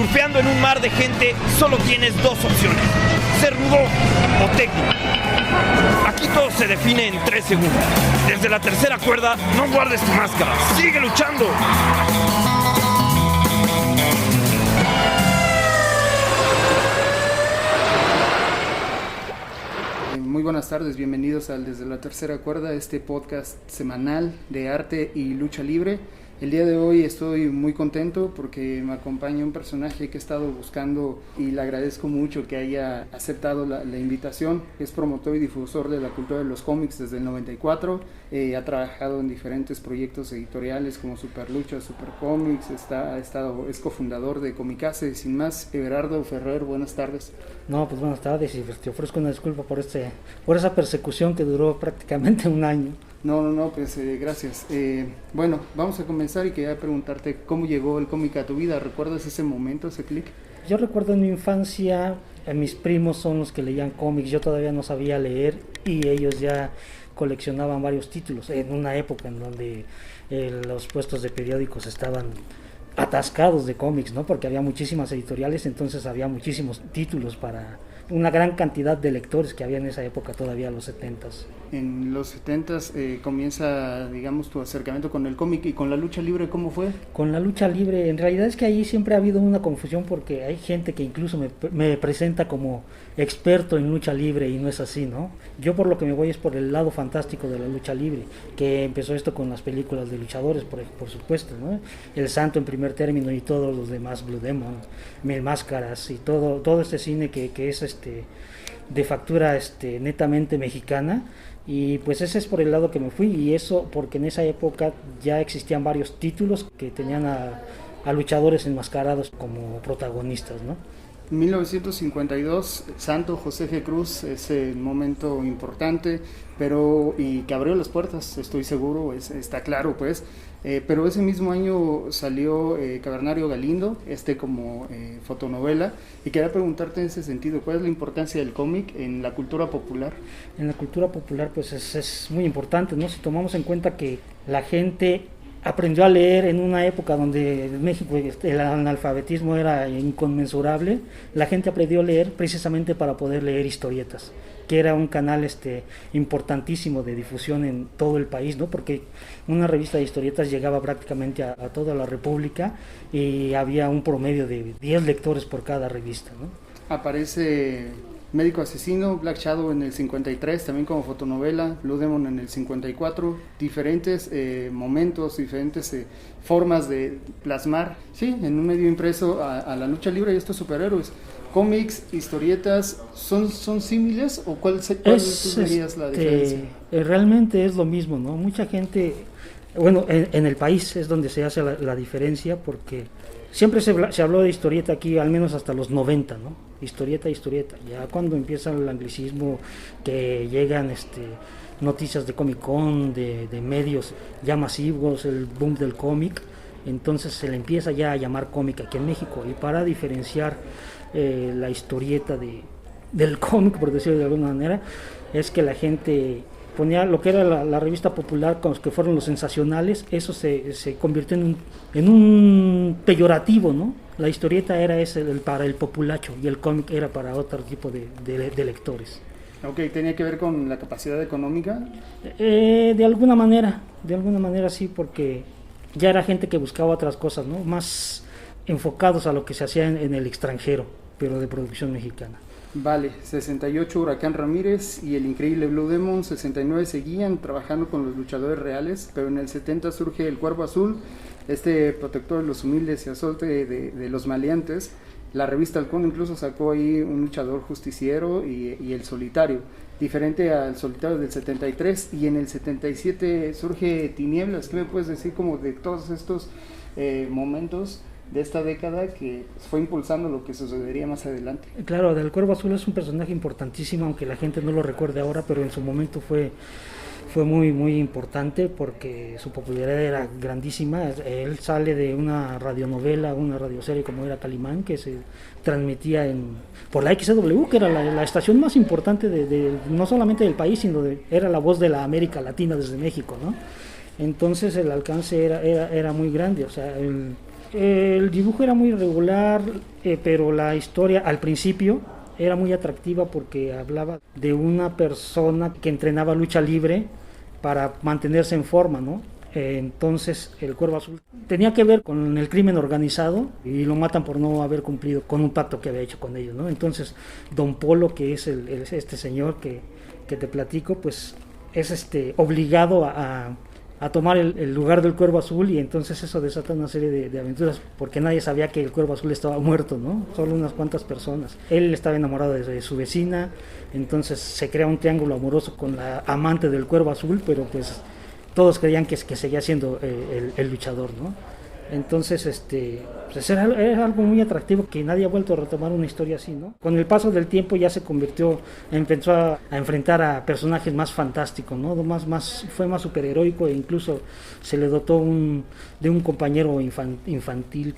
Surfeando en un mar de gente, solo tienes dos opciones: ser rudo o técnico. Aquí todo se define en 3 segundos. Desde la tercera cuerda, no guardes tu máscara. ¡Sigue luchando! Muy buenas tardes, bienvenidos al Desde la Tercera Cuerda, este podcast semanal de arte y lucha libre. El día de hoy estoy muy contento porque me acompaña un personaje que he estado buscando y le agradezco mucho que haya aceptado la invitación. Es promotor y difusor de la cultura de los cómics desde el 94. Ha trabajado en diferentes proyectos editoriales como Super Lucha, Super Comics, es cofundador de Comicase. Sin más, Everardo Ferrer, buenas tardes. No, pues buenas tardes y te ofrezco una disculpa por esa persecución que duró prácticamente un año. No, pues gracias. Bueno, vamos a comenzar y quería preguntarte cómo llegó el cómic a tu vida. ¿Recuerdas ese momento, ese clic? Yo recuerdo en mi infancia, mis primos son los que leían cómics, yo todavía no sabía leer y ellos ya coleccionaban varios títulos en una época en donde los puestos de periódicos estaban atascados de cómics, ¿no? Porque había muchísimas editoriales, entonces había muchísimos títulos para una gran cantidad de lectores que había en esa época, todavía en los 70s. En los 70s comienza, digamos, tu acercamiento con el cómic y con la lucha libre, ¿cómo fue? Con la lucha libre, en realidad es que ahí siempre ha habido una confusión porque hay gente que incluso me presenta como experto en lucha libre y no es así, ¿no? Yo por lo que me voy es por el lado fantástico de la lucha libre, que empezó esto con las películas de luchadores, por supuesto, ¿no? El Santo en primer término y todos los demás, Blue Demon, Mil Máscaras y todo este cine que es de factura netamente mexicana. Y pues ese es por el lado que me fui, y eso porque en esa época ya existían varios títulos que tenían a luchadores enmascarados como protagonistas, ¿no? 1952, Santo José G. Cruz es el momento importante, y que abrió las puertas, estoy seguro, está claro pues, pero ese mismo año salió Cavernario Galindo, como fotonovela, y quería preguntarte en ese sentido, ¿cuál es la importancia del cómic en la cultura popular? En la cultura popular pues es muy importante, ¿no? Si tomamos en cuenta que la gente aprendió a leer en una época donde en México el analfabetismo era inconmensurable, la gente aprendió a leer precisamente para poder leer historietas, que era un canal importantísimo de difusión en todo el país, ¿no? Porque una revista de historietas llegaba prácticamente a toda la República y había un promedio de 10 lectores por cada revista, ¿no? Aparece Médico Asesino, Black Shadow en el 53, también como fotonovela, Blue Demon en el 54, diferentes momentos, diferentes formas de plasmar, sí, en un medio impreso a la lucha libre y estos superhéroes. ¿Cómics, historietas, son símiles o cuál serías la diferencia? Realmente es lo mismo, ¿no? Mucha gente, bueno, en el país es donde se hace la diferencia porque siempre se habló de historieta aquí, al menos hasta los 90, ¿no? Historieta. Ya cuando empieza el anglicismo, que llegan noticias de Comic Con, de medios ya masivos, el boom del cómic, entonces se le empieza ya a llamar cómic aquí en México. Y para diferenciar la historieta del cómic, por decirlo de alguna manera, es que la gente ponía lo que era la revista popular, con los que fueron los sensacionales, eso se convirtió en un peyorativo, ¿no? La historieta era para el populacho y el cómic era para otro tipo de lectores. Ok, ¿tenía que ver con la capacidad económica? De alguna manera sí, porque ya era gente que buscaba otras cosas, ¿no? Más enfocados a lo que se hacía en el extranjero, pero de producción mexicana. Vale, 68 Huracán Ramírez y el increíble Blue Demon, 69 seguían trabajando con los luchadores reales, pero en el 70 surge el Cuervo Azul, protector de los humildes y azote de los maleantes. La revista Halcón incluso sacó ahí un luchador justiciero y el solitario, diferente al solitario del 73, y en el 77 surge Tinieblas. ¿Qué me puedes decir como de todos estos momentos de esta década que fue impulsando lo que sucedería más adelante? Claro, del Cuervo Azul es un personaje importantísimo, aunque la gente no lo recuerde ahora, pero en su momento fue muy muy importante porque su popularidad era grandísima. Él sale de una radionovela, una radioserie como era Calimán, que se transmitía por la XW, que era la estación más importante no solamente del país, sino era la voz de la América Latina desde México, ¿no? entonces el alcance era muy grande, o sea, el dibujo era muy regular, pero la historia al principio era muy atractiva porque hablaba de una persona que entrenaba lucha libre para mantenerse en forma, ¿no? Entonces el Cuervo Azul tenía que ver con el crimen organizado y lo matan por no haber cumplido con un pacto que había hecho con ellos, ¿no? Entonces Don Polo, que es este señor que te platico, pues es obligado a tomar el lugar del Cuervo Azul, y entonces eso desata una serie de aventuras, porque nadie sabía que el Cuervo Azul estaba muerto, ¿no? Solo unas cuantas personas. Él estaba enamorado de su vecina, entonces se crea un triángulo amoroso con la amante del Cuervo Azul, pero pues todos creían que seguía siendo el luchador, ¿no? Entonces, pues era algo muy atractivo, que nadie ha vuelto a retomar una historia así, ¿no? Con el paso del tiempo ya se empezó a enfrentar a personajes más fantásticos, ¿no? Fue más superheroico, e incluso se le dotó de un compañero infantil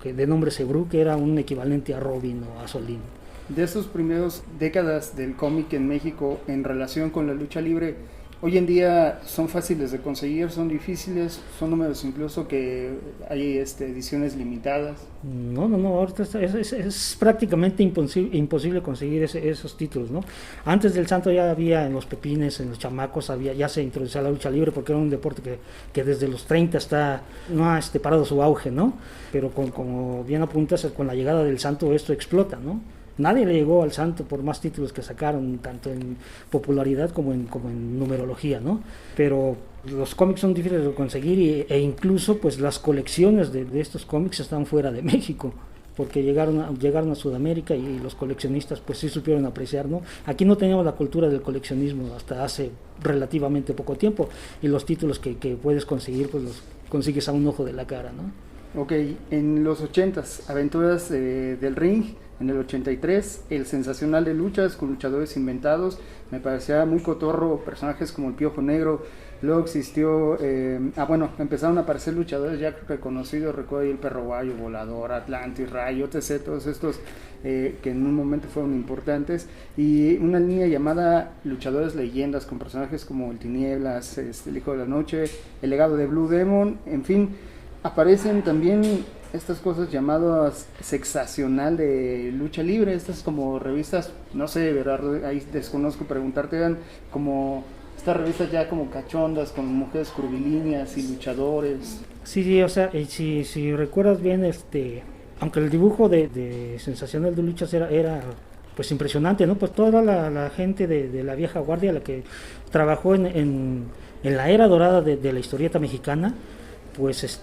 de nombre Sebru, que era un equivalente a Robin o a Solín. De esos primeros décadas del cómic en México en relación con la lucha libre, hoy en día son fáciles de conseguir, son difíciles, son números incluso que hay ediciones limitadas. No, ahorita es prácticamente imposible conseguir esos títulos, ¿no? Antes del Santo ya había en los Pepines, en los chamacos, ya se introducía la lucha libre, porque era un deporte que desde los 30 no ha parado su auge, ¿no? Pero como bien apuntas, con la llegada del Santo esto explota, ¿no? Nadie le llegó al Santo por más títulos que sacaron, tanto en popularidad como en numerología, ¿no? Pero los cómics son difíciles de conseguir, e incluso pues las colecciones de estos cómics están fuera de México, porque llegaron a Sudamérica, y los coleccionistas pues sí supieron apreciar, ¿no? Aquí no teníamos la cultura del coleccionismo hasta hace relativamente poco tiempo, y los títulos que puedes conseguir pues los consigues a un ojo de la cara, ¿no? Ok, en los 80s, Aventuras del Ring. En el 83, el sensacional de luchas con luchadores inventados. Me parecía muy cotorro, personajes como el Piojo Negro. Luego existió, empezaron a aparecer luchadores ya reconocidos. Recuerdo el Perro Guayo, Volador, Atlantis, Rayo, etc. Todos estos que en un momento fueron importantes. Y una línea llamada Luchadores Leyendas, con personajes como el Tinieblas, el Hijo de la Noche, el Legado de Blue Demon, en fin. Aparecen también estas cosas llamadas Sexacional de lucha libre, estas como revistas, no sé, Berardo, ahí desconozco preguntarte, eran como estas revistas ya como cachondas, con mujeres curvilíneas y luchadores. Sí, o sea, si recuerdas bien, aunque el dibujo de Sensacional de luchas era pues impresionante, ¿no? Pues toda la gente de la vieja guardia, la que trabajó en la era dorada de la historieta mexicana, pues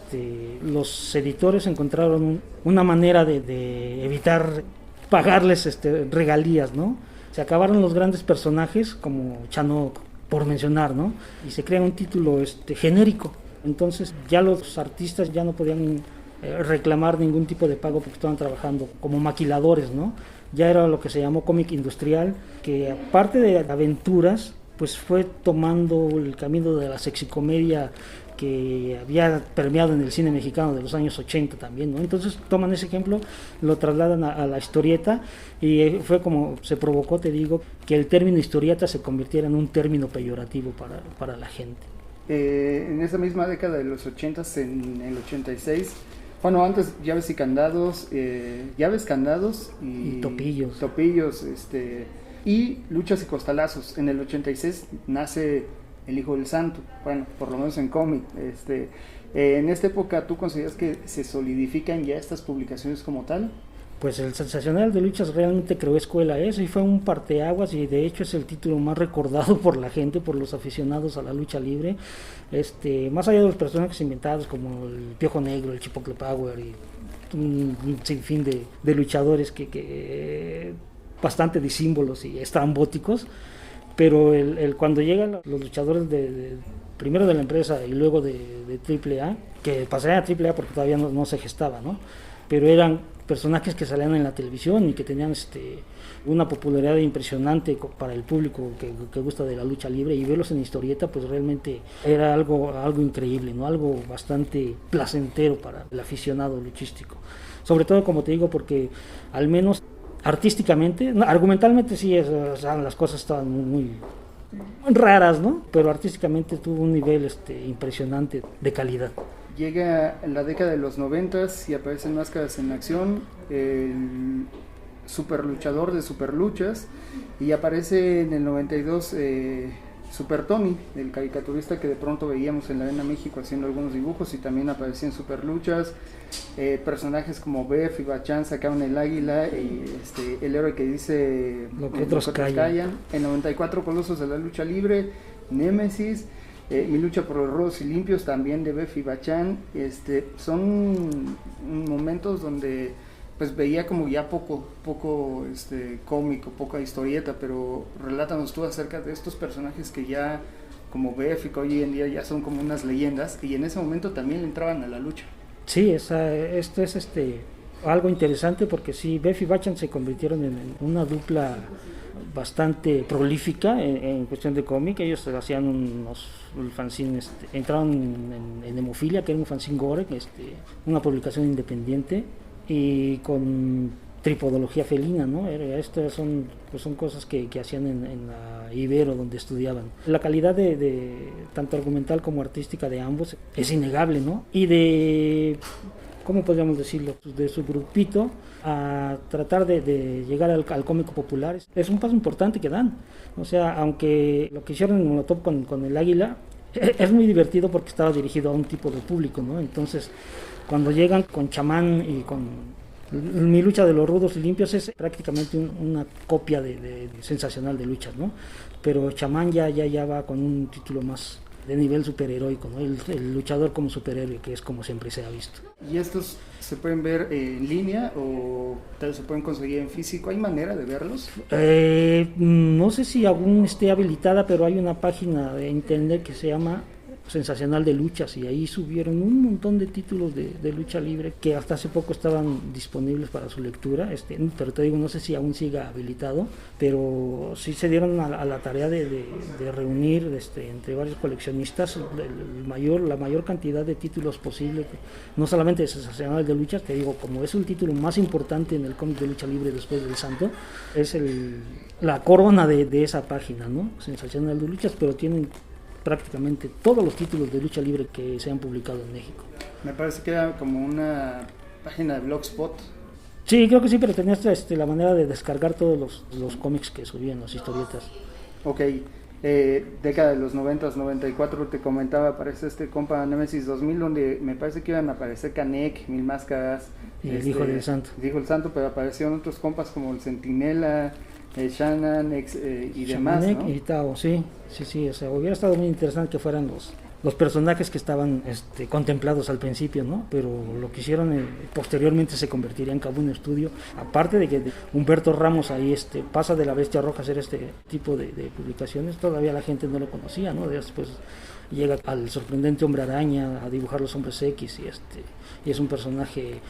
los editores encontraron una manera de evitar pagarles regalías, ¿no? Se acabaron los grandes personajes como Chanok, por mencionar, ¿no? Y se crea un título genérico. Entonces ya los artistas ya no podían reclamar ningún tipo de pago, porque estaban trabajando como maquiladores, ¿no? Ya era lo que se llamó cómic industrial, que aparte de aventuras, pues fue tomando el camino de la sexicomedia que había permeado en el cine mexicano de los años 80 también, ¿no? Entonces toman ese ejemplo, lo trasladan a la historieta, y fue como se provocó, te digo, que el término historieta se convirtiera en un término peyorativo para la gente. En esa misma década de los 80s, en el 86, bueno, antes llaves y candados, candados y topillos. Y luchas y costalazos. En el 86 nace El Hijo del Santo, bueno, por lo menos en cómic. En esta época, ¿tú consideras que se solidifican ya estas publicaciones como tal? Pues el Sensacional de luchas realmente creó escuela eso, y fue un parteaguas, y de hecho es el título más recordado por la gente, por los aficionados a la lucha libre. Más allá de los personajes inventados como el Piojo Negro, el Chipotle Power y un sinfín de luchadores que bastante disímbolos y estrambóticos, pero cuando llegan los luchadores primero de la empresa y luego de AAA, que pasarían a AAA porque todavía no se gestaba, ¿no? Pero eran personajes que salían en la televisión y que tenían una popularidad impresionante para el público que gusta de la lucha libre, y verlos en historieta pues realmente era algo increíble, ¿no? Algo bastante placentero para el aficionado luchístico, sobre todo, como te digo, porque al menos artísticamente, argumentalmente sí, las cosas estaban muy raras, ¿no? Pero artísticamente tuvo un nivel impresionante de calidad. Llega en la década de los 90 y aparecen Máscaras en Acción, el super luchador de Superluchas, y aparece en el 92 Super Tony, el caricaturista que de pronto veíamos en la Arena México haciendo algunos dibujos, y también aparecía en Superluchas. Personajes como Bef y Bachan sacaron el águila, y el héroe que dice lo que otros callan. En 94 Colosos de la Lucha Libre, Némesis, Mi lucha por los rudos y limpios, también de Bef y Bachan. Son momentos donde pues veía como ya poco cómico, poca historieta, pero relátanos tú acerca de estos personajes que ya como Bef y que hoy en día ya son como unas leyendas, y en ese momento también le entraban a la lucha. Sí, esto es algo interesante, porque sí, Bef y Bachan se convirtieron en una dupla bastante prolífica en cuestión de cómic. Ellos hacían unos fanzines, entraron en Hemofilia, que era un fanzine gore, una publicación independiente, y con tripodología felina, ¿no? Estas son cosas que hacían en la Ibero, donde estudiaban. La calidad de tanto argumental como artística de ambos es innegable, ¿no? Y de, ¿cómo podríamos decirlo?, de su grupito a tratar de llegar al cómico popular, es un paso importante que dan. O sea, aunque lo que hicieron en Molotov con el Águila es muy divertido, porque estaba dirigido a un tipo de público, ¿no? Entonces, cuando llegan con Chamán y con Mi lucha de los rudos y limpios, es prácticamente una copia de Sensacional de Luchas, ¿no? Pero Chamán ya va con un título más de nivel superheroico, ¿no? El luchador como superhéroe, que es como siempre se ha visto. ¿Y estos se pueden ver en línea o tal vez se pueden conseguir en físico? ¿Hay manera de verlos? No sé si aún esté habilitada, pero hay una página de internet que se llama Sensacional de Luchas, y ahí subieron un montón de títulos de lucha libre que hasta hace poco estaban disponibles para su lectura, pero te digo, no sé si aún siga habilitado, pero sí se dieron a la tarea de reunir entre varios coleccionistas la mayor cantidad de títulos posible, no solamente de Sensacional de Luchas. Te digo, como es un título más importante en el cómic de lucha libre después del Santo, es la corona de esa página, ¿no? Sensacional de Luchas, pero tienen prácticamente todos los títulos de lucha libre que se han publicado en México. Me parece que era como una página de Blogspot. Sí, creo que sí, pero tenías la manera de descargar todos los cómics que subían, las historietas. Ok, década de los 90, 94, te comentaba, aparece este compa Nemesis 2000, donde me parece que iban a aparecer Canek, Mil Máscaras y el Hijo del Santo. El Hijo del Santo, pero aparecieron otros compas como el Centinela, Shannon y demás, ¿no? Y Tao, sí, o sea, hubiera estado muy interesante que fueran los personajes que estaban contemplados al principio, ¿no? Pero lo que hicieron posteriormente se convertiría en Kabum Studio. Aparte de que Humberto Ramos ahí pasa de La Bestia Roja a hacer este tipo de publicaciones, todavía la gente no lo conocía, ¿no? Después llega al sorprendente Hombre Araña a dibujar los Hombres X, y es un personaje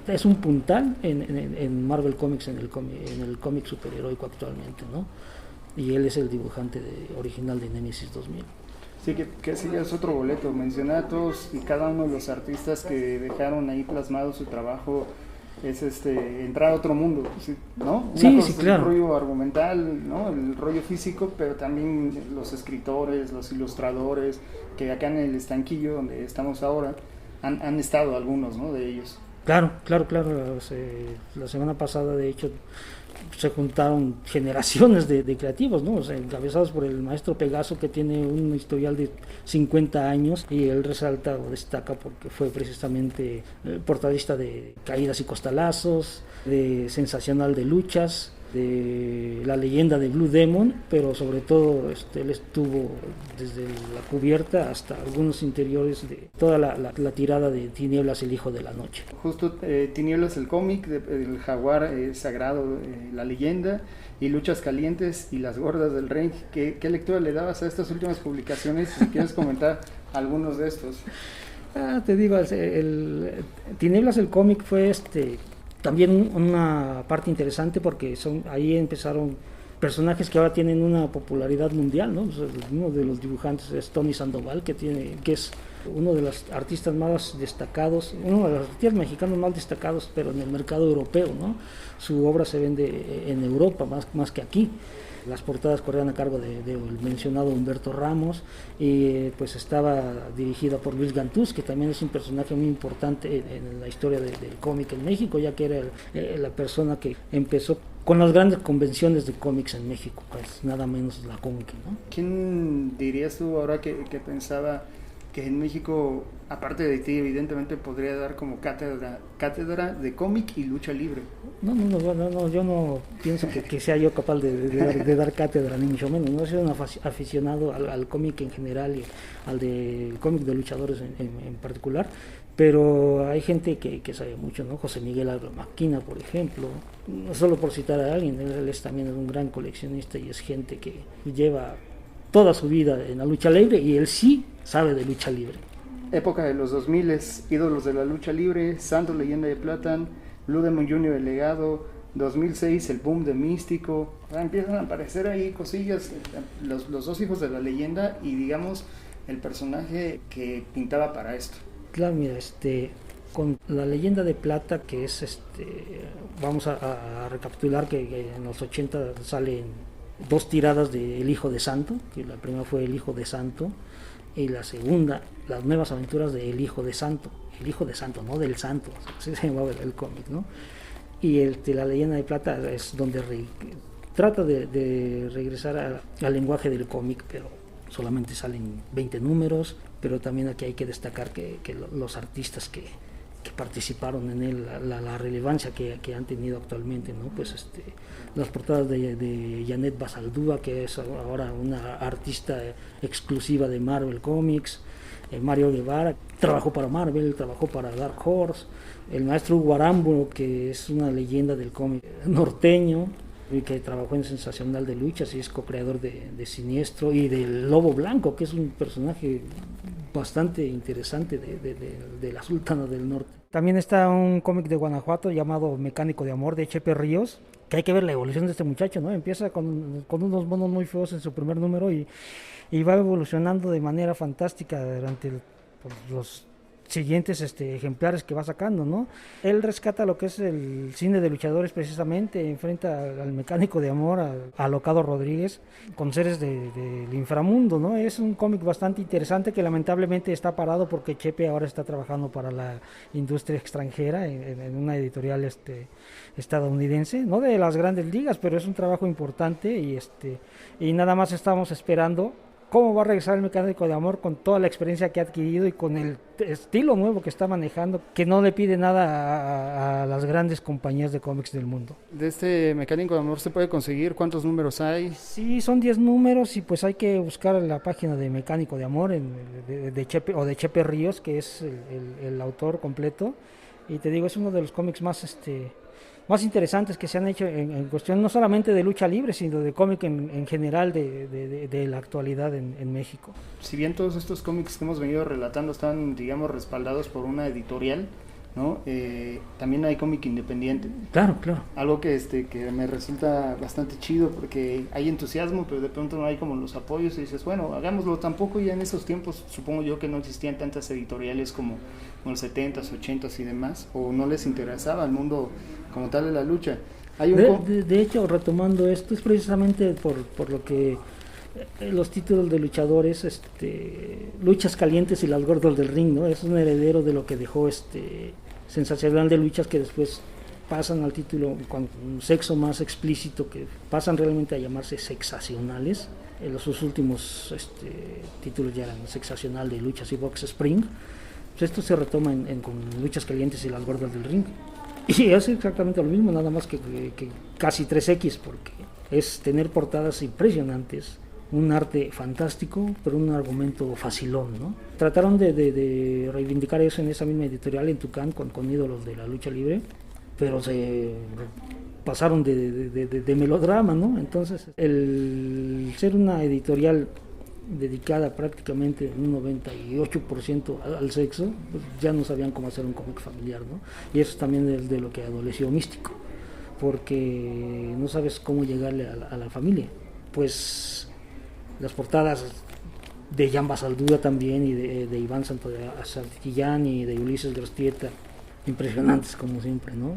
es un puntal en Marvel Comics, en el cómic superheroico actualmente, ¿no? Y él es el dibujante original de Nemesis 2000. Sí, que sí, es otro boleto. Mencionar a todos y cada uno de los artistas que dejaron ahí plasmado su trabajo, es entrar a otro mundo, ¿no? Sí, claro. El rollo argumental, ¿no? El rollo físico, pero también los escritores, los ilustradores, que acá en el estanquillo donde estamos ahora han estado algunos, ¿no? De ellos. Claro. La semana pasada, de hecho, se juntaron generaciones de creativos, ¿no? O sea, encabezados por el maestro Pegaso, que tiene un historial de 50 años, y él resalta o destaca porque fue precisamente portadista de Caídas y Costalazos, de Sensacional de Luchas, de La Leyenda de Blue Demon, pero sobre todo él estuvo desde la cubierta hasta algunos interiores de toda la tirada de Tinieblas, el Hijo de la Noche. Justo Tinieblas, el cómic del Jaguar Sagrado, La Leyenda, y Luchas Calientes y Las Gordas del Ring. ¿Qué lectura le dabas a estas últimas publicaciones? Si quieres comentar algunos de estos. Te digo, Tinieblas, el cómic, fue también una parte interesante, porque ahí empezaron personajes que ahora tienen una popularidad mundial, ¿no? Uno de los dibujantes es Tony Sandoval, que es uno de los artistas más destacados, uno de los artistas mexicanos más destacados, pero en el mercado europeo, ¿no? Su obra se vende en Europa más que aquí. Las portadas corrían a cargo del mencionado Humberto Ramos y pues estaba dirigida por Luis Gantús, que también es un personaje muy importante en la historia del cómic en México, ya que era la persona que empezó con las grandes convenciones de cómics en México, pues nada menos la Conque, ¿no? ¿Quién dirías tú ahora que pensaba que en México, aparte de ti, evidentemente podría dar como cátedra de cómic y lucha libre? No, yo no pienso que sea yo capaz de dar cátedra, ni mucho menos. No soy un aficionado al cómic en general y al del cómic de luchadores en particular, pero hay gente que sabe mucho, ¿no? José Miguel Alba Maquina, por ejemplo, no solo por citar a alguien, él también es un gran coleccionista y es gente que lleva toda su vida en la lucha libre y él sí sabe de lucha libre. Época de los 2000, ídolos de la lucha libre, Santo Leyenda de Plata, Blue Demon Jr. el legado, 2006 el boom de Místico, empiezan a aparecer ahí cosillas, los dos hijos de la leyenda y digamos el personaje que pintaba para esto. Claro, mira, con la Leyenda de Plata, que es vamos a recapitular que en los 80 salen 2 tiradas de El Hijo de Santo, que la primera fue El Hijo de Santo y la segunda, Las Nuevas Aventuras de El Hijo de Santo, no del Santo, así se llamaba el cómic, ¿no? Y la Leyenda de Plata es donde trata de regresar al lenguaje del cómic, pero solamente salen 20 números, pero también aquí hay que destacar que los artistas que participaron en él, la relevancia que han tenido actualmente, ¿no? Pues las portadas de Janet Basaldúa, que es ahora una artista exclusiva de Marvel Comics, Mario Guevara, trabajó para Marvel, trabajó para Dark Horse, el maestro Hugo Aramburo, que es una leyenda del cómic norteño, y que trabajó en Sensacional de Luchas y es co-creador de Siniestro, y del Lobo Blanco, que es un personaje bastante interesante de la Sultana del Norte. También está un cómic de Guanajuato llamado Mecánico de Amor, de Chepe Ríos, que hay que ver la evolución de este muchacho, ¿no? Empieza con unos monos muy feos en su primer número y va evolucionando de manera fantástica durante los siguientes ejemplares que va sacando, ¿no? Él rescata lo que es el cine de luchadores precisamente, enfrenta al Mecánico de Amor, a Locado Rodríguez, con seres del inframundo, ¿no? Es un cómic bastante interesante que lamentablemente está parado porque Chepe ahora está trabajando para la industria extranjera en una editorial estadounidense, no de las grandes ligas, pero es un trabajo importante y nada más estamos esperando cómo va a regresar el Mecánico de Amor con toda la experiencia que ha adquirido y con el estilo nuevo que está manejando, que no le pide nada a las grandes compañías de cómics del mundo. ¿De este Mecánico de Amor se puede conseguir? ¿Cuántos números hay? Sí, son 10 números y pues hay que buscar la página de Mecánico de Amor de Chepe Ríos, que es el autor completo, y te digo, es uno de los cómics más interesantes que se han hecho en cuestión no solamente de lucha libre, sino de cómic en general de la actualidad en México. Si bien todos estos cómics que hemos venido relatando están, digamos, respaldados por una editorial, ¿no? También hay cómic independiente. Claro. Algo que me resulta bastante chido porque hay entusiasmo, pero de pronto no hay como los apoyos y dices, bueno, hagámoslo. Tampoco ya en esos tiempos, supongo yo que no existían tantas editoriales como en los 70s, 80s y demás, o no les interesaba el mundo como tal de la lucha. De hecho, retomando esto, es precisamente por lo que los títulos de luchadores, Luchas Calientes y Las Gordas del Ring, ¿no? Es un heredero de lo que dejó Sensacional de Luchas, que después pasan al título con un sexo más explícito, que pasan realmente a llamarse sexacionales. Sus últimos títulos ya eran Sexacional de Luchas y Box Spring. Pues esto se retoma con Luchas Calientes y Las Gordas del Ring. Y es exactamente lo mismo, nada más que casi 3X, porque es tener portadas impresionantes, un arte fantástico, pero un argumento facilón, ¿no? Trataron de reivindicar eso en esa misma editorial en Tucán con ídolos de la lucha libre, pero se pasaron de melodrama, ¿no? Entonces, el ser una editorial dedicada prácticamente un 98% al sexo, pues ya no sabían cómo hacer un cómic familiar, ¿no? Y eso también es de lo que adoleció Místico, porque no sabes cómo llegarle a la familia. Pues las portadas de Jan Basaldúa también y de Iván Santillán y de Ulises Grostieta, impresionantes como siempre, ¿no?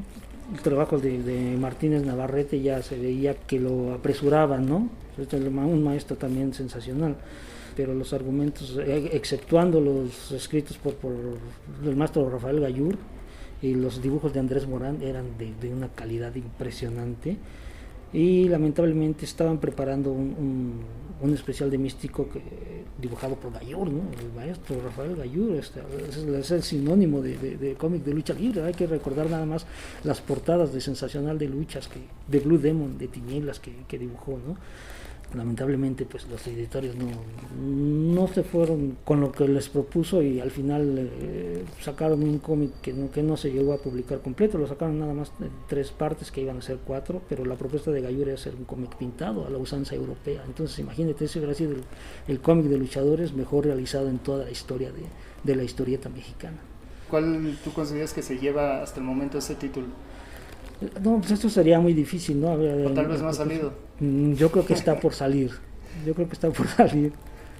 trabajos de Martínez Navarrete ya se veía que lo apresuraban, ¿no? Un maestro también sensacional, pero los argumentos, exceptuando los escritos por el maestro Rafael Gallur y los dibujos de Andrés Morán, eran de una calidad impresionante, y lamentablemente estaban preparando un especial de Místico dibujado por Gallur, ¿no? El maestro Rafael Gallur es el sinónimo de cómic de lucha libre. Hay que recordar nada más las portadas de Sensacional de Luchas, de Blue Demon, de Tinieblas que dibujó, ¿no? Lamentablemente pues los editores no se fueron con lo que les propuso, y al final sacaron un cómic que no se llegó a publicar completo. Lo sacaron nada más en 3 partes, que iban a ser 4, pero la propuesta de Gallur era hacer un cómic pintado a la usanza europea. Entonces imagínate, ese hubiera sido el cómic de luchadores mejor realizado en toda la historia de la historieta mexicana. ¿Cuál tú consideras que se lleva hasta el momento ese título? No, pues esto sería muy difícil, ¿no? O tal vez no ha salido. Yo creo que está por salir.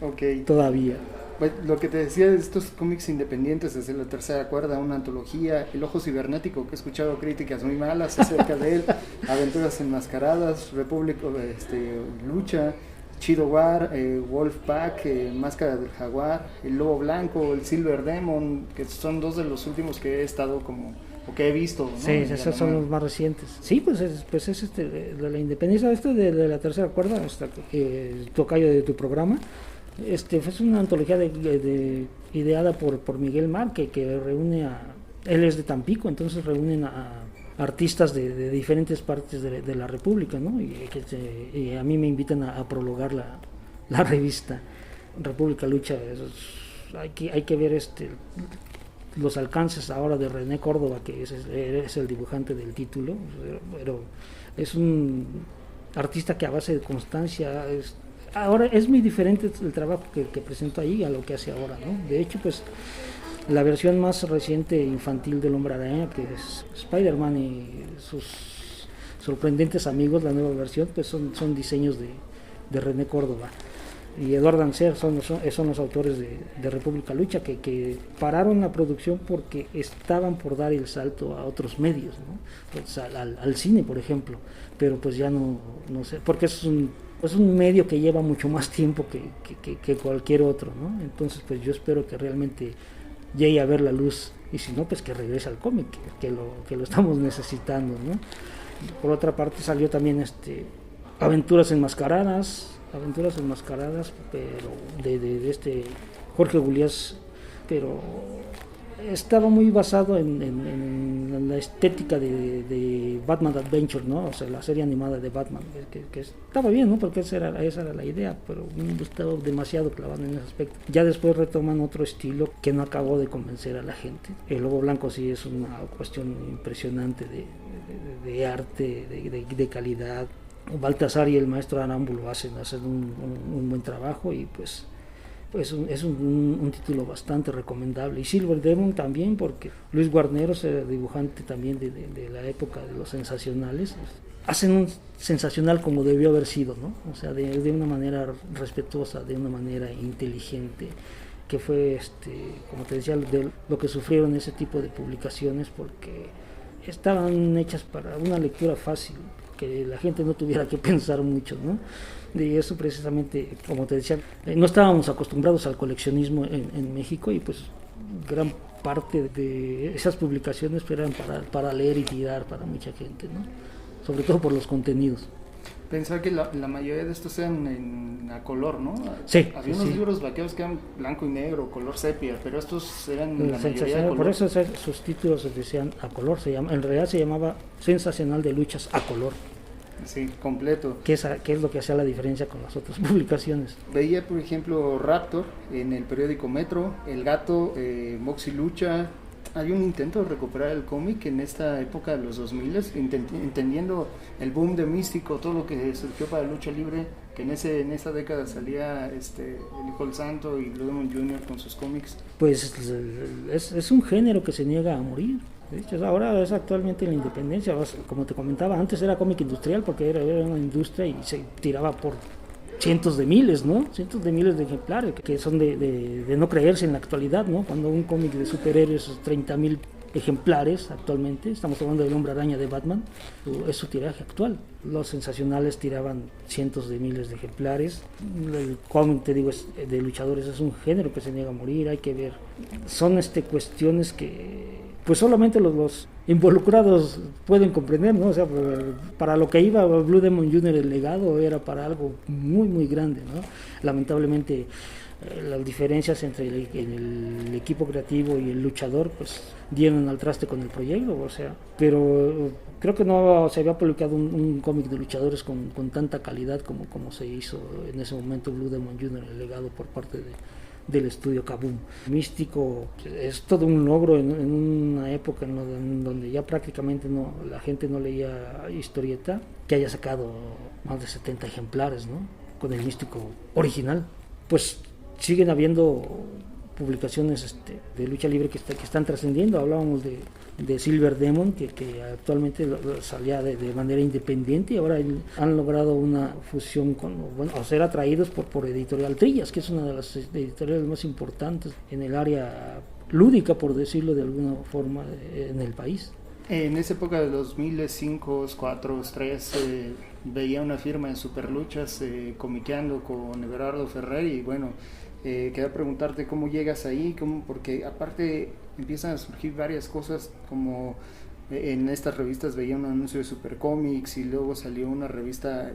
Okay. Todavía. Pues, lo que te decía de estos cómics independientes, desde la tercera cuerda, una antología, El Ojo Cibernético, que he escuchado críticas muy malas acerca de él, Aventuras Enmascaradas, República, Lucha, Chido War, Wolfpack, Máscara del Jaguar, El Lobo Blanco, el Silver Demon, que son 2 de los últimos que he estado o que he visto, ¿no? Sí, esos son los más recientes. Sí, pues es de la independencia, de la tercera cuerda, tocayo de tu programa. Es una antología ideada por Miguel Mar, que reúne él es de Tampico, entonces reúnen a artistas de diferentes partes de la República, ¿no? Y a mí me invitan a prologar la revista República Lucha. Hay que ver los alcances ahora de René Córdoba, que es el dibujante del título, pero es un artista que a base de constancia ahora es muy diferente el trabajo que presentó ahí a lo que hace ahora, ¿no? De hecho, pues la versión más reciente infantil del Hombre Araña, que es Spider-Man y sus sorprendentes amigos, la nueva versión, pues son diseños de René Córdoba y Eduardo Anser, son los autores de República Lucha, que pararon la producción porque estaban por dar el salto a otros medios, ¿no? Pues al cine, por ejemplo, pero pues ya no sé, porque es un medio que lleva mucho más tiempo que cualquier otro, ¿no? Entonces pues yo espero que realmente llegue a ver la luz, y si no, pues que regrese al cómic, que lo estamos necesitando, ¿no? Por otra parte salió también Aventuras Enmascaradas, pero de Jorge Gulías, pero estaba muy basado en la estética de Batman Adventure, ¿no? O sea, la serie animada de Batman, que estaba bien, ¿no? Porque esa era la idea, pero no estaba demasiado clavado en ese aspecto. Ya después retoman otro estilo que no acabó de convencer a la gente. El Lobo Blanco sí es una cuestión impresionante de arte, de calidad. Baltasar y el maestro Arámbulo hacen un buen trabajo, y pues es un título bastante recomendable. Y Silver Demon también, porque Luis Guarneros era dibujante también de la época de los sensacionales. Hacen un sensacional como debió haber sido, ¿no? O sea, de una manera respetuosa, de una manera inteligente, que fue, como te decía, de lo que sufrieron ese tipo de publicaciones, porque estaban hechas para una lectura fácil, que la gente no tuviera que pensar mucho, ¿no? De eso precisamente, como te decía, no estábamos acostumbrados al coleccionismo en México, y pues gran parte de esas publicaciones eran para leer y tirar para mucha gente, ¿no? Sobre todo por los contenidos. Pensar que la mayoría de estos eran a color, ¿no? Sí. Había unos libros vaqueros que eran blanco y negro, color sepia, pero estos eran la mayoría de color. Por eso sus títulos se decían a color, en realidad se llamaba Sensacional de Luchas a color. Sí, completo. ¿Qué es lo que hacía la diferencia con las otras publicaciones? Veía, por ejemplo, Raptor en el periódico Metro, El Gato, Moxie Lucha. Hay un intento de recuperar el cómic en esta época de los 2000, entendiendo el boom de Místico, todo lo que surgió para la lucha libre, que en esa década salía El Hijo del Santo y Blue Demon Jr. con sus cómics. Pues es un género que se niega a morir. De hecho, ahora es actualmente la independencia, como te comentaba, antes era cómic industrial porque era una industria y se tiraba por cientos de miles, ¿no? Cientos de miles de ejemplares que son de no creerse en la actualidad, ¿no? Cuando un cómic de superhéroes, 30,000 ejemplares actualmente. Estamos hablando del Hombre Araña de Batman, es su tiraje actual. Los sensacionales tiraban cientos de miles de ejemplares. El cómic, te digo, de luchadores es un género que se niega a morir, hay que ver. Son cuestiones que pues solamente los involucrados pueden comprender, ¿no? O sea, para lo que iba Blue Demon Jr. el legado era para algo muy muy grande, ¿no? Lamentablemente las diferencias entre el equipo creativo y el luchador pues dieron al traste con el proyecto, o sea, pero creo que no se había publicado un cómic de luchadores con tanta calidad como se hizo en ese momento Blue Demon Jr. el legado por parte del estudio Kaboom. Místico es todo un logro en una época en donde ya prácticamente la gente no leía historieta, que haya sacado más de 70 ejemplares, ¿no? Con el Místico original. Pues siguen habiendo publicaciones de lucha libre que están trascendiendo. Hablábamos de Silver Demon, que actualmente salía de manera independiente, y ahora han logrado una fusión o ser atraídos por Editorial Trillas, que es una de las editoriales más importantes en el área lúdica, por decirlo de alguna forma, en el país. En esa época de 2005, 2004, 2003, veía una firma en Superluchas comiqueando con Everardo Ferrer, y bueno, quería preguntarte cómo llegas ahí, porque aparte empiezan a surgir varias cosas, como en estas revistas veía un anuncio de Supercomics, y luego salió una revista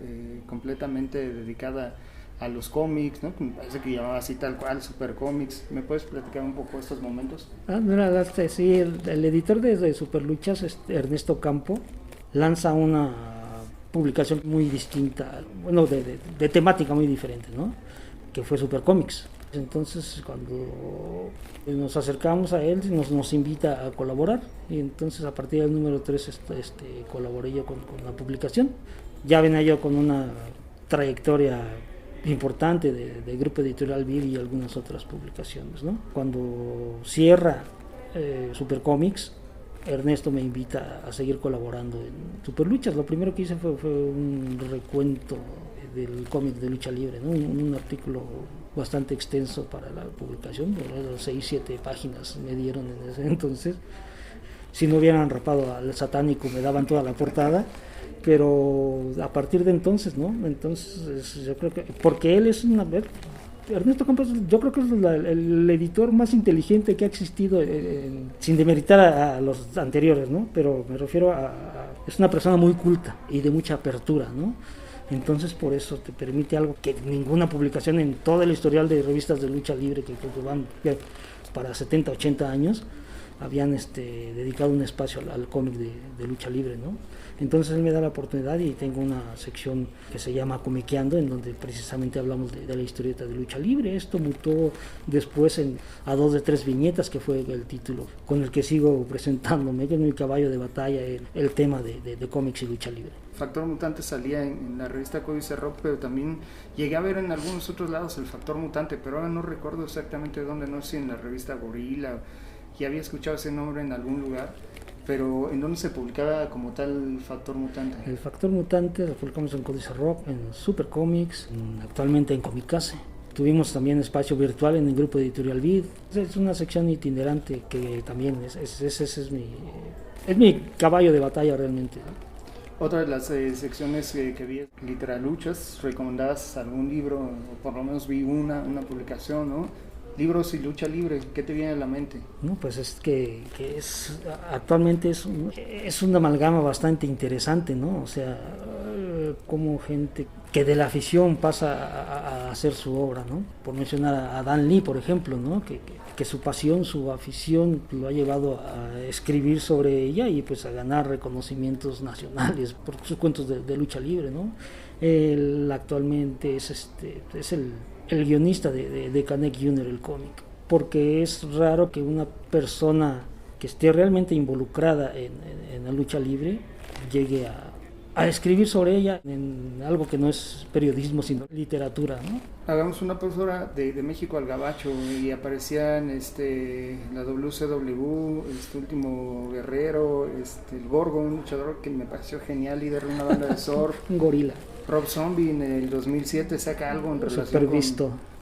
completamente dedicada a los cómics, ¿no? Me parece que llamaba así tal cual, Supercomics. ¿Me puedes platicar un poco de estos momentos? Mira, sí, el editor de Superluchas, Ernesto Campo, lanza una publicación muy distinta, bueno, de temática muy diferente, ¿no? Que fue Supercomics. Entonces, cuando nos acercamos a él, nos invita a colaborar, y entonces a partir del número 3 colaboré yo con la publicación. Ya venía yo con una trayectoria importante de Grupo Editorial Vid y algunas otras publicaciones, ¿no? Cuando cierra Supercomics, Ernesto me invita a seguir colaborando en Superluchas. Lo primero que hice fue un recuento del cómic de lucha libre, ¿no? Un artículo bastante extenso para la publicación, 6-7 páginas me dieron en ese entonces. Si no hubieran rapado al satánico me daban toda la portada, pero a partir de entonces, ¿no? Entonces yo creo que, porque él es Ernesto Campos, yo creo que es el editor más inteligente que ha existido, sin demeritar a los anteriores, ¿no? Pero me refiero es una persona muy culta y de mucha apertura, ¿no? Entonces por eso te permite algo que ninguna publicación en todo el historial de revistas de lucha libre que van para 70, 80 años habían dedicado un espacio al cómic de lucha libre, ¿no? Entonces él me da la oportunidad y tengo una sección que se llama Comiqueando, en donde precisamente hablamos de la historieta de lucha libre. Esto mutó después a 2 de 3 viñetas, que fue el título con el que sigo presentándome, que es mi caballo de batalla, el tema de cómics y lucha libre. Factor Mutante salía en la revista Códice Rock, pero también llegué a ver en algunos otros lados el Factor Mutante, pero ahora no recuerdo exactamente dónde, no sé si en la revista Gorila, y había escuchado ese nombre en algún lugar, pero ¿en dónde se publicaba como tal Factor Mutante? El Factor Mutante lo publicamos en Códice Rock, en Supercomics, actualmente en Comicase. Tuvimos también espacio virtual en el Grupo Editorial Vid. Es una sección itinerante que también es mi caballo de batalla realmente, ¿no? Otra de las secciones que vi, Literaluchas, ¿recomendabas algún libro? O por lo menos vi una publicación, ¿no? Libros y lucha libre, ¿qué te viene a la mente? No, pues es que actualmente es una amalgama bastante interesante, ¿no? O sea, como gente que de la afición pasa a hacer su obra, ¿no? Por mencionar a Dan Lee, por ejemplo, ¿no? Que su pasión, su afición lo ha llevado a escribir sobre ella y pues a ganar reconocimientos nacionales por sus cuentos de lucha libre, ¿no? Él actualmente es el guionista de Canek Jr., el cómic, porque es raro que una persona que esté realmente involucrada en la lucha libre llegue a escribir sobre ella en algo que no es periodismo sino literatura, ¿no? Hagamos una pausa de México al Gabacho, y aparecían la WCW, Último Guerrero, el Gorgo, un luchador que me pareció genial, líder de una banda de surf. Un gorila. Rob Zombie en el 2007 saca algo en relación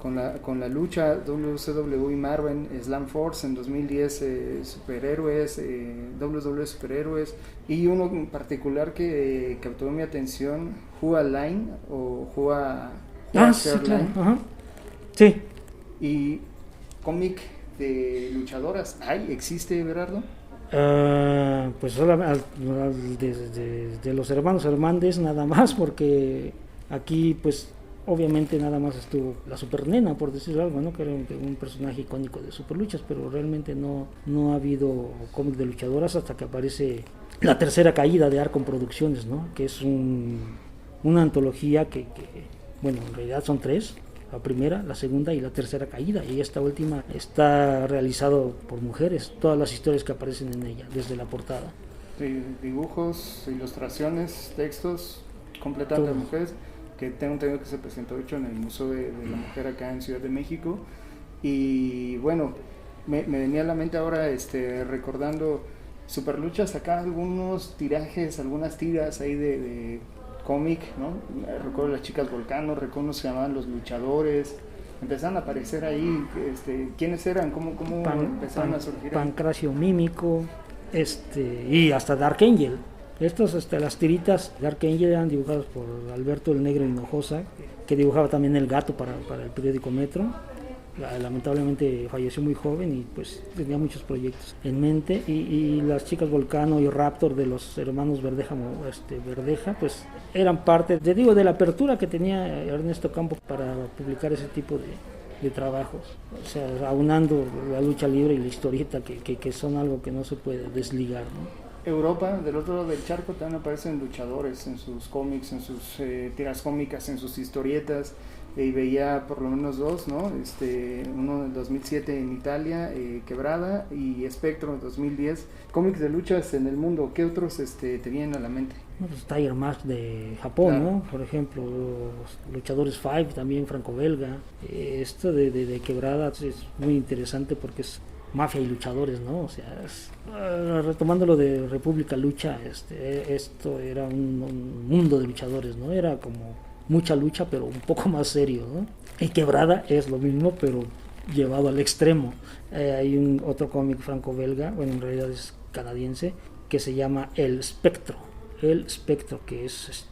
con la lucha, WCW y Marvel, Slam Force en 2010, Superhéroes, WWE Superhéroes, y uno en particular que capturó mi atención, Hua Line o Hua sí, claro. Ajá. Sí. Y cómic de luchadoras, ¿existe, Berardo? Pues solamente de los hermanos Hernández nada más, porque aquí pues obviamente nada más estuvo la Super Nena, por decirlo algo, ¿no? Que era un personaje icónico de Superluchas, pero realmente no ha habido cómic de luchadoras hasta que aparece La Tercera Caída de Arcon Producciones, ¿no? Que es una antología que, bueno, en realidad son 3, la primera, la segunda y la tercera caída, y esta última está realizado por mujeres, todas las historias que aparecen en ella, desde la portada. Dibujos, ilustraciones, textos, completamente de mujeres, que tengo entendido que se presentó hecho en el Museo de la Mujer acá en Ciudad de México. Y bueno, me venía a la mente ahora recordando Superluchas, acá algunos tirajes, algunas tiras ahí de cómic, ¿no? Recuerdo las chicas Volcano, recuerdo se llamaban Los Luchadores, empezaron a aparecer ahí, ¿quiénes eran? ¿Cómo empezaron a surgir? Pancracio Mímico, y hasta Dark Angel. Las tiritas de Dark Angel eran dibujadas por Alberto el Negro Hinojosa, que dibujaba también El Gato para el periódico Metro. Lamentablemente falleció muy joven y pues tenía muchos proyectos en mente, y las chicas Volcano y Raptor de los hermanos Verdeja, pues eran parte de la apertura que tenía Ernesto Campos para publicar ese tipo de trabajos, o sea, aunando la lucha libre y la historieta, que son algo que no se puede desligar, ¿no? Europa, del otro lado del charco, también aparecen luchadores en sus cómics, en sus tiras cómicas, en sus historietas, y veía por lo menos 2, ¿no? Uno en 2007 en Italia, Quebrada, y Spectro en 2010. Cómics de luchas en el mundo, ¿qué otros te vienen a la mente? Pues Tiger Mask de Japón, claro, ¿no? Por ejemplo, los luchadores Five, también franco-belga. Esto de Quebrada es muy interesante porque es mafia y luchadores, ¿no? O sea, retomando lo de República Lucha, esto era un mundo de luchadores, ¿no? Era como mucha lucha, pero un poco más serio, ¿no? Y Quebrada es lo mismo, pero llevado al extremo. Hay otro cómic franco-belga, bueno, en realidad es canadiense, que se llama El Espectro, que es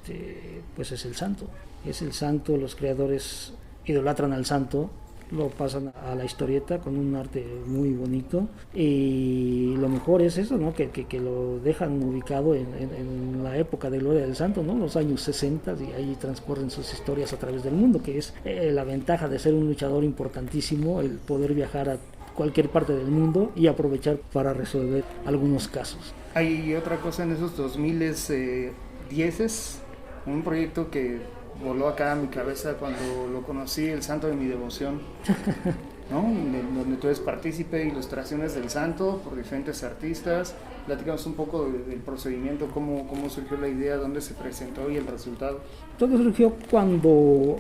pues es el santo. Es el santo, los creadores idolatran al santo, lo pasan a la historieta con un arte muy bonito, y lo mejor es eso, ¿no? Que lo dejan ubicado en la época de gloria del santo, ¿no? Los años 60, y ahí transcurren sus historias a través del mundo, que es la ventaja de ser un luchador importantísimo, el poder viajar a cualquier parte del mundo y aprovechar para resolver algunos casos. Hay otra cosa en esos 2010, un proyecto que voló acá a mi cabeza cuando lo conocí, El Santo de mi Devoción, ¿no? Donde tú eres partícipe de ilustraciones del santo por diferentes artistas. Platícanos un poco del procedimiento, cómo surgió la idea, dónde se presentó y el resultado. Todo surgió cuando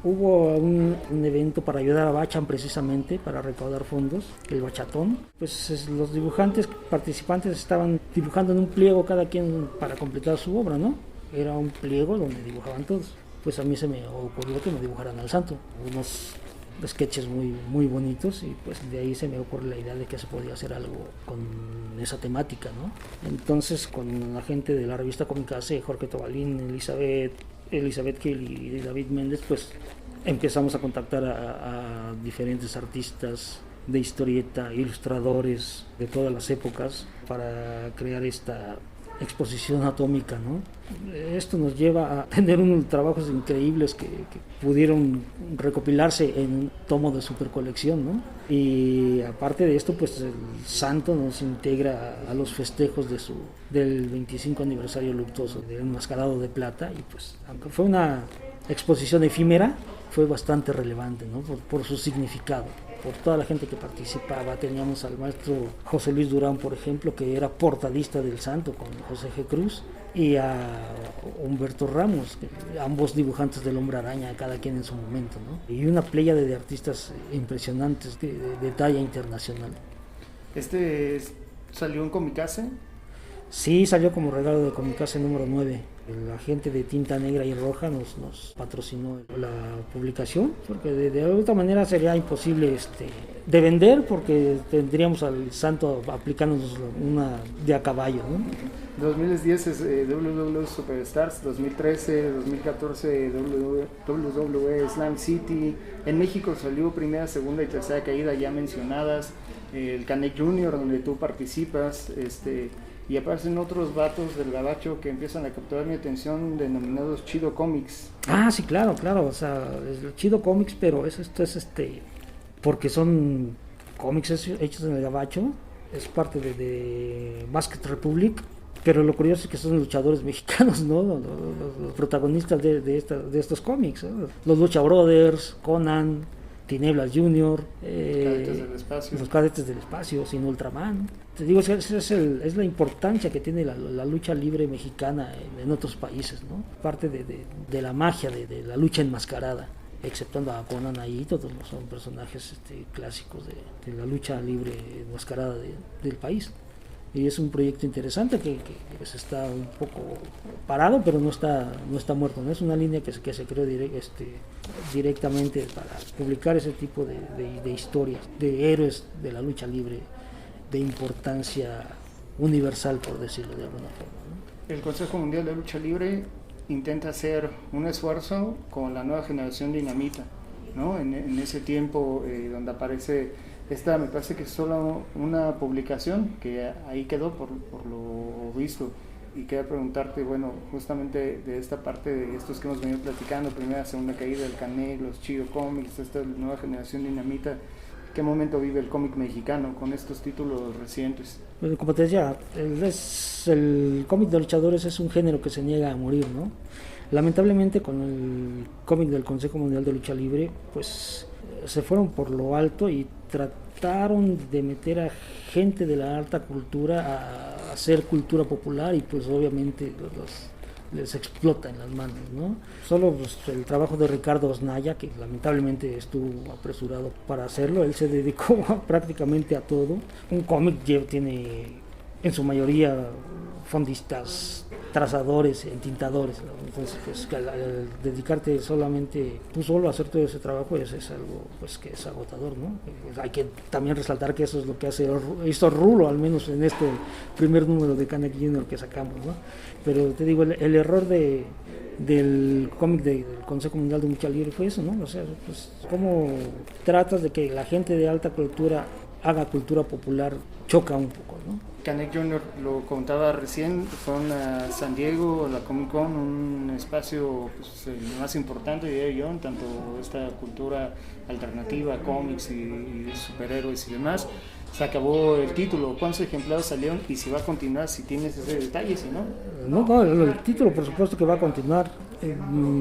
hubo un evento para ayudar a Bachan, precisamente para recaudar fondos, el Bachatón. Pues los dibujantes participantes estaban dibujando en un pliego cada quien para completar su obra, ¿no? Era un pliego donde dibujaban todos. Pues a mí se me ocurrió que me dibujaran al santo, unos sketches muy, muy bonitos, y pues de ahí se me ocurrió la idea de que se podía hacer algo con esa temática, ¿no? Entonces, con la gente de la revista Cómica AC, Jorge Tobalín, Elizabeth Kiel y David Méndez, pues empezamos a contactar a diferentes artistas de historieta, ilustradores de todas las épocas, para crear esta exposición atómica, ¿no? Esto nos lleva a tener unos trabajos increíbles que pudieron recopilarse en un tomo de supercolección, ¿no? Y aparte de esto, pues el santo nos integra a los festejos del 25 aniversario luctuoso del Enmascarado de Plata, y pues aunque fue una exposición efímera, fue bastante relevante, ¿no? Por su significado, por toda la gente que participaba. Teníamos al maestro José Luis Durán, por ejemplo, que era portadista del santo con José G. Cruz, y a Humberto Ramos, ambos dibujantes del Hombre Araña, cada quien en su momento, ¿no? Y una pléyade de artistas impresionantes de talla internacional. ¿Salió en Comicase? Sí, salió como regalo de Comicase número 9. La gente de Tinta Negra y Roja nos patrocinó la publicación, porque de otra manera sería imposible de vender, porque tendríamos al santo aplicándonos una de a caballo, ¿no? 2010 es WWE Superstars, 2013, 2014 WWE Slam City. En México salió primera, segunda y tercera caída ya mencionadas, el Canek Junior donde tú participas, y aparecen otros vatos del gabacho que empiezan a capturar mi atención, denominados Chido Comics. Ah, sí, claro, o sea, es Chido Comics, pero esto es porque son cómics hechos en el gabacho, es parte de Basket Republic, pero lo curioso es que son luchadores mexicanos, ¿no? Los protagonistas de estos cómics, ¿no? Los Lucha Brothers, Conan, Tinieblas Junior, los Cadetes del Espacio, sin Ultraman. Te digo, es la importancia que tiene la lucha libre mexicana en otros países, ¿no? Parte de la magia de la lucha enmascarada, exceptuando a Conan, ahí todos son personajes clásicos de la lucha libre enmascarada del país. Y es un proyecto interesante que pues está un poco parado, pero no está muerto, ¿no? Es una línea que se creó directamente para publicar ese tipo de historias, de héroes de la lucha libre, de importancia universal, por decirlo de alguna forma, ¿no? El Consejo Mundial de Lucha Libre intenta hacer un esfuerzo con la nueva generación Dinamita, ¿no? En ese tiempo donde aparece esta, me parece que es solo una publicación que ahí quedó por lo visto, y quería preguntarte, bueno, justamente de esta parte de estos que hemos venido platicando, primera, segunda caída, el Canek, los Chido Comics, esta nueva generación Dinamita, ¿qué momento vive el cómic mexicano con estos títulos recientes? Bueno, como te decía, el cómic de luchadores es un género que se niega a morir, ¿no? Lamentablemente con el cómic del Consejo Mundial de Lucha Libre, pues se fueron por lo alto y trataron de meter a gente de la alta cultura a hacer cultura popular, y pues obviamente les explota en las manos, ¿no? Solo pues, el trabajo de Ricardo Osnaya, que lamentablemente estuvo apresurado para hacerlo, él se dedicó prácticamente a todo. Un cómic tiene en su mayoría fondistas, trazadores, entintadores, ¿no? Entonces pues al dedicarte solamente tú solo a hacer todo ese trabajo es algo pues que es agotador, ¿no? Hay que también resaltar que eso es lo que hizo Rulo, al menos en este primer número de Canek Junior que sacamos, ¿no? Pero te digo, el error del cómic del Consejo Mundial de Lucha Libre fue eso, ¿no? O sea, pues cómo tratas de que la gente de alta cultura haga cultura popular, choca un poco, ¿no? Canek Junior, lo contaba recién, fueron a San Diego, la Comic Con, un espacio pues, el más importante, diría yo, en tanto esta cultura alternativa, cómics y superhéroes y demás. Se acabó el título, ¿cuántos ejemplares salieron y si va a continuar, si tienes ese detalle, si no? No, el título por supuesto que va a continuar.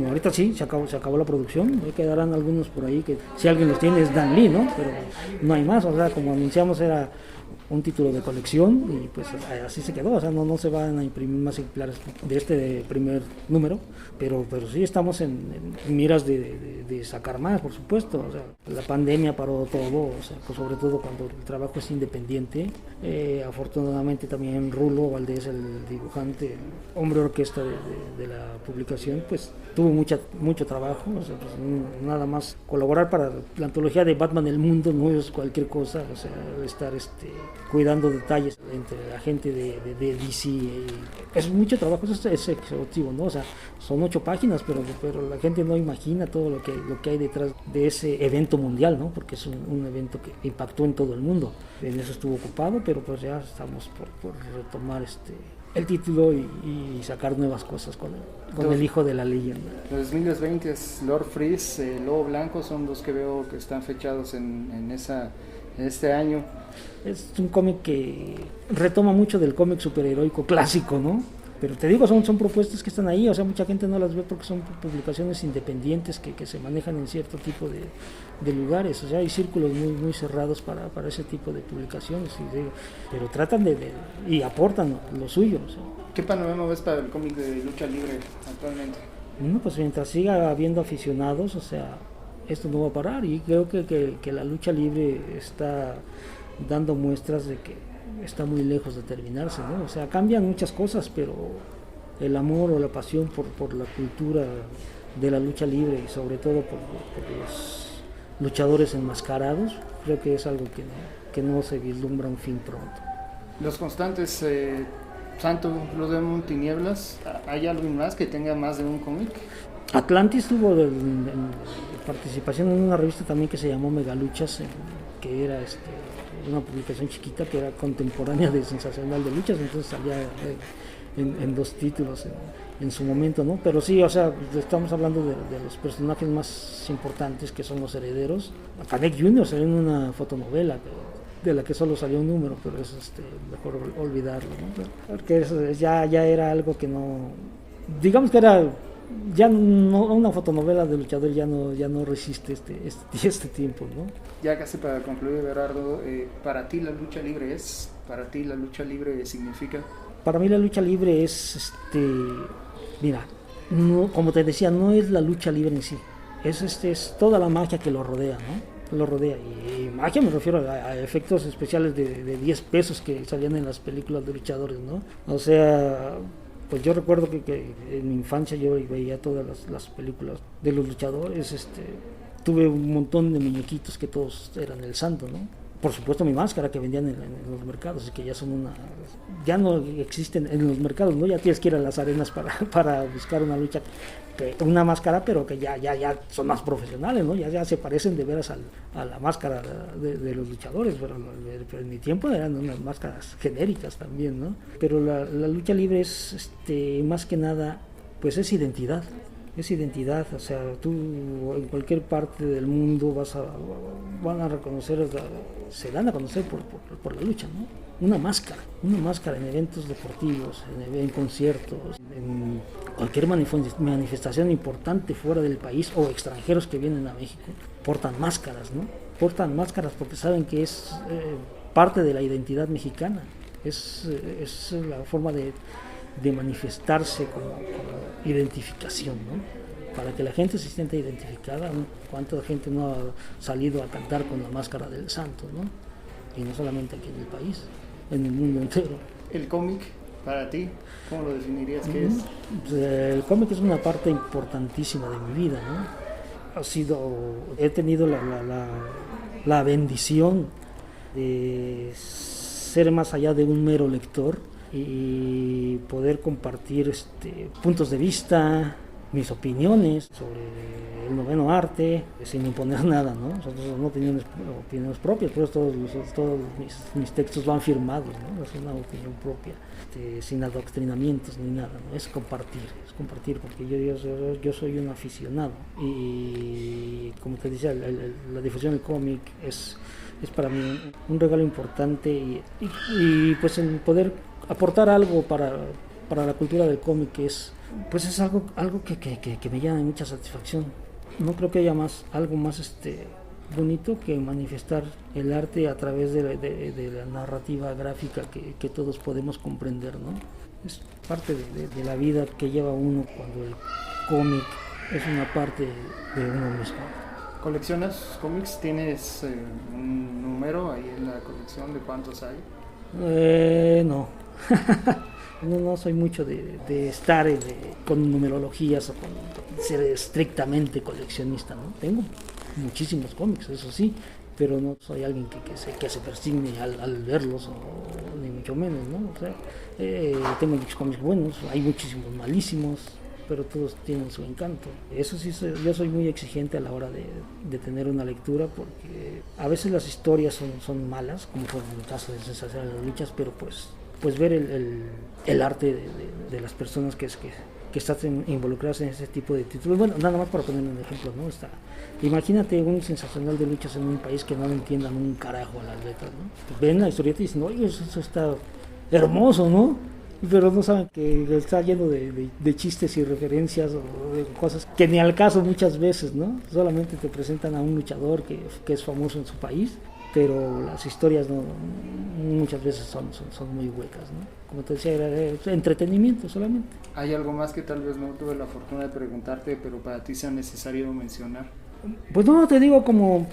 Ahorita sí, se acabó la producción, quedarán algunos por ahí que si alguien los tiene es Dan Lee, ¿no? Pero no hay más, o sea, como anunciamos era un título de colección y pues así se quedó, o sea, no se van a imprimir más ejemplares de este primer número, pero sí estamos en miras de sacar más, por supuesto. O sea, la pandemia paró todo, o sea, pues sobre todo cuando el trabajo es independiente. Afortunadamente también Rulo Valdés, el dibujante, hombre orquesta de la publicación, pues tuvo mucho trabajo, o sea, pues, nada más colaborar para la antología de Batman El Mundo no es cualquier cosa, o sea, estar cuidando detalles entre la gente de DC, es mucho trabajo, eso es exhaustivo, ¿no? O sea, son 8 páginas, pero la gente no imagina todo lo que hay detrás de ese evento mundial, ¿no? Porque es un evento que impactó en todo el mundo. En eso estuvo ocupado, pero pues ya estamos por retomar el título y sacar nuevas cosas con el hijo de la leyenda. 2020 es Lord Freeze, Lobo Blanco, son dos que veo que están fechados en este año. Es un cómic que retoma mucho del cómic superheroico clásico, ¿no? Pero te digo, son propuestas que están ahí, o sea, mucha gente no las ve porque son publicaciones independientes que se manejan en cierto tipo de lugares, o sea, hay círculos muy cerrados para ese tipo de publicaciones, pero tratan y aportan lo suyo. O sea. ¿Qué panorama ves para el cómic de lucha libre actualmente? No, pues mientras siga habiendo aficionados, o sea, esto no va a parar, y creo que la lucha libre está dando muestras de que está muy lejos de terminarse, ¿no? O sea, cambian muchas cosas, pero el amor o la pasión por la cultura de la lucha libre y sobre todo por los luchadores enmascarados, creo que es algo que no se vislumbra un fin pronto. Los constantes, Santo, Blue Demon, Tinieblas, ¿hay algo más que tenga más de un cómic? Atlantis tuvo participación en una revista también que se llamó Megaluchas, que era una publicación chiquita que era contemporánea de Sensacional de Luchas, entonces salía en 2 títulos en su momento, ¿no? Pero sí, o sea, estamos hablando de los personajes más importantes, que son los herederos. Canek Jr. salió en una fotonovela de la que solo salió un número, pero es mejor olvidarlo, ¿no? Porque eso ya era algo que no, digamos que era ya no, una fotonovela de luchador ya no resiste este tiempo, ¿no? Ya casi para concluir, Berardo, para ti la lucha libre significa. Para mí la lucha libre es, mira, no, como te decía, no es la lucha libre en sí, es toda la magia que lo rodea, ¿no? Lo rodea, y magia me refiero a efectos especiales de 10 pesos que salían en las películas de luchadores, ¿no? O sea, pues yo recuerdo que en mi infancia yo veía todas las películas de los luchadores, tuve un montón de muñequitos que todos eran el santo, ¿no? Por supuesto mi máscara que vendían en los mercados, que ya no existen en los mercados, ¿no? Ya tienes que ir a las arenas para buscar una lucha, una máscara, pero que ya son más profesionales, ¿no? Ya se parecen de veras a la máscara de los luchadores, pero en mi tiempo eran unas máscaras genéricas también, ¿no? Pero la lucha libre es, más que nada, pues es identidad. Es identidad, o sea, tú en cualquier parte del mundo van a reconocer, se dan a conocer por la lucha, ¿no? Una máscara en eventos deportivos, en conciertos, en cualquier manifestación importante fuera del país o extranjeros que vienen a México, portan máscaras, ¿no? Portan máscaras porque saben que es parte de la identidad mexicana, es la forma de manifestarse como identificación, ¿no? Para que la gente se sienta identificada. ¿Cuánta gente no ha salido a cantar con la máscara del santo, ¿no? Y no solamente aquí en el país, en el mundo entero. El cómic, para ti, ¿cómo lo definirías? ¿Qué es? Pues el cómic es una parte importantísima de mi vida, ¿no? He tenido la bendición de ser más allá de un mero lector y poder compartir puntos de vista, mis opiniones sobre el noveno arte, sin imponer nada, ¿no? Nosotros no tenemos opiniones propias, pero todos mis textos van firmados, ¿no? Es una opinión propia, sin adoctrinamientos ni nada, ¿no? Es compartir, porque yo soy un aficionado y como te decía, la difusión del cómic es para mí un regalo importante y pues el poder aportar algo para la cultura del cómic es algo que me llena de mucha satisfacción. No creo que haya algo más bonito que manifestar el arte a través de la narrativa gráfica que todos podemos comprender, ¿no? Es parte de la vida que lleva uno cuando el cómic es una parte de uno mismo. ¿Coleccionas cómics? ¿Tienes un número ahí en la colección de cuántos hay? No. No soy mucho de estar con numerologías o con ser estrictamente coleccionista, ¿no? Tengo muchísimos cómics, eso sí, pero no soy alguien que se persigne al verlos, ni mucho menos, ¿no? O sea, tengo muchos cómics buenos, hay muchísimos malísimos, pero todos tienen su encanto. Eso sí, yo soy muy exigente a la hora de tener una lectura, porque a veces las historias son malas, como fue en el caso de Sensacional de las Luchas, pero pues ver el arte de las personas que están involucradas en ese tipo de títulos. Bueno, nada más para poner un ejemplo, ¿no? Imagínate un Sensacional de Luchas en un país que no entiendan un carajo a las letras, ¿no? Ven la historieta y dicen, oye, eso está hermoso, ¿no? Pero no saben que está lleno de chistes y referencias o de cosas que ni al caso muchas veces, ¿no? Solamente te presentan a un luchador que es famoso en su país, pero las historias muchas veces son muy huecas, ¿no? Como te decía, era entretenimiento solamente. ¿Hay algo más que tal vez no tuve la fortuna de preguntarte, pero para ti sea necesario mencionar? Pues no, te digo, como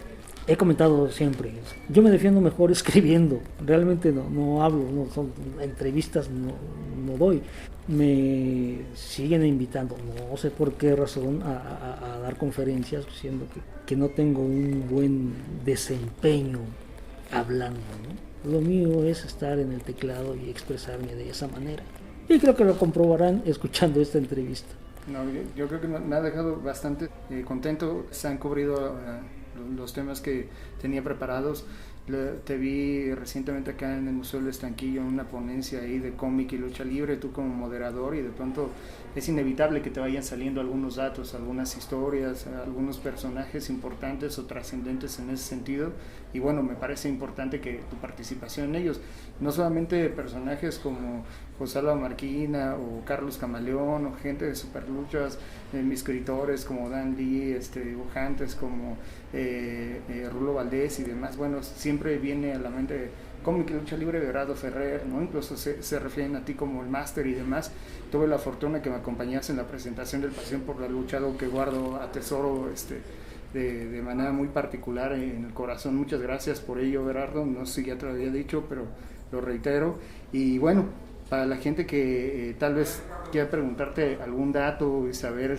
he comentado siempre, yo me defiendo mejor escribiendo, realmente no hablo, no son entrevistas, no doy. Me siguen invitando, no sé por qué razón, a dar conferencias, diciendo que no tengo un buen desempeño hablando, ¿no? Lo mío es estar en el teclado y expresarme de esa manera. Y creo que lo comprobarán escuchando esta entrevista. No, yo creo que me ha dejado bastante contento. Se han cubrido los temas que tenía preparados. Te vi recientemente acá en el Museo del Estanquillo en una ponencia ahí de cómic y lucha libre, tú como moderador, y de pronto es inevitable que te vayan saliendo algunos datos, algunas historias, algunos personajes importantes o trascendentes en ese sentido, y bueno, me parece importante que tu participación en ellos, no solamente personajes como José Alba Marquina o Carlos Camaleón o gente de Superluchas, mis escritores como Dan Lee, dibujantes como Rulo Valdés y demás. Bueno, siempre viene a la mente cómic y lucha libre de Everardo Ferrer, ¿no? Incluso se refieren a ti como el máster y demás. Tuve la fortuna que me acompañaste en la presentación del Pasión por la Lucha, algo que guardo, atesoro de manera muy particular en el corazón. Muchas gracias por ello, Everardo. No sé si ya te lo había dicho, pero lo reitero. Y bueno, para la gente que tal vez quiera preguntarte algún dato y saber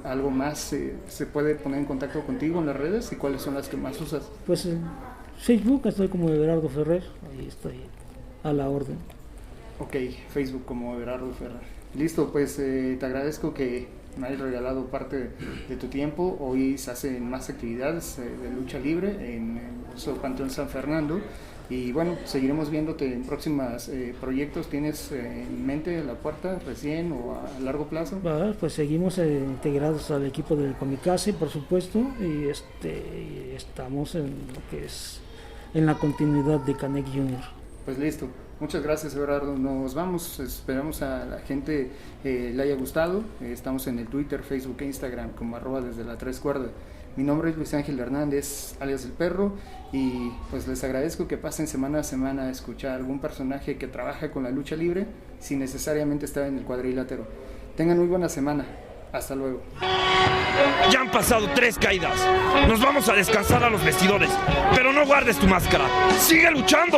algo más, ¿se puede poner en contacto contigo en las redes? ¿Y cuáles son las que más usas? Pues en Facebook estoy como Everardo Ferrer, ahí estoy a la orden. Ok, Facebook como Everardo Ferrer. Listo, pues te agradezco que me hayas regalado parte de tu tiempo. Hoy se hacen más actividades de lucha libre en el Panteón San Fernando. Y bueno, seguiremos viéndote en próximos proyectos. ¿Tienes en mente la puerta recién o a largo plazo? Pues seguimos integrados al equipo del Comicase, por supuesto, y estamos en lo que es en la continuidad de Canek Jr. Pues listo. Muchas gracias, Everardo. Nos vamos. Esperamos a la gente le haya gustado. Estamos en el Twitter, Facebook e Instagram como @desde la 3 cuerda. Mi nombre es Luis Ángel Hernández, alias El Perro, y pues les agradezco que pasen semana a semana a escuchar algún personaje que trabaja con la lucha libre sin necesariamente estar en el cuadrilátero. Tengan muy buena semana. Hasta luego. Ya han pasado 3 caídas. Nos vamos a descansar a los vestidores, pero no guardes tu máscara. ¡Sigue luchando!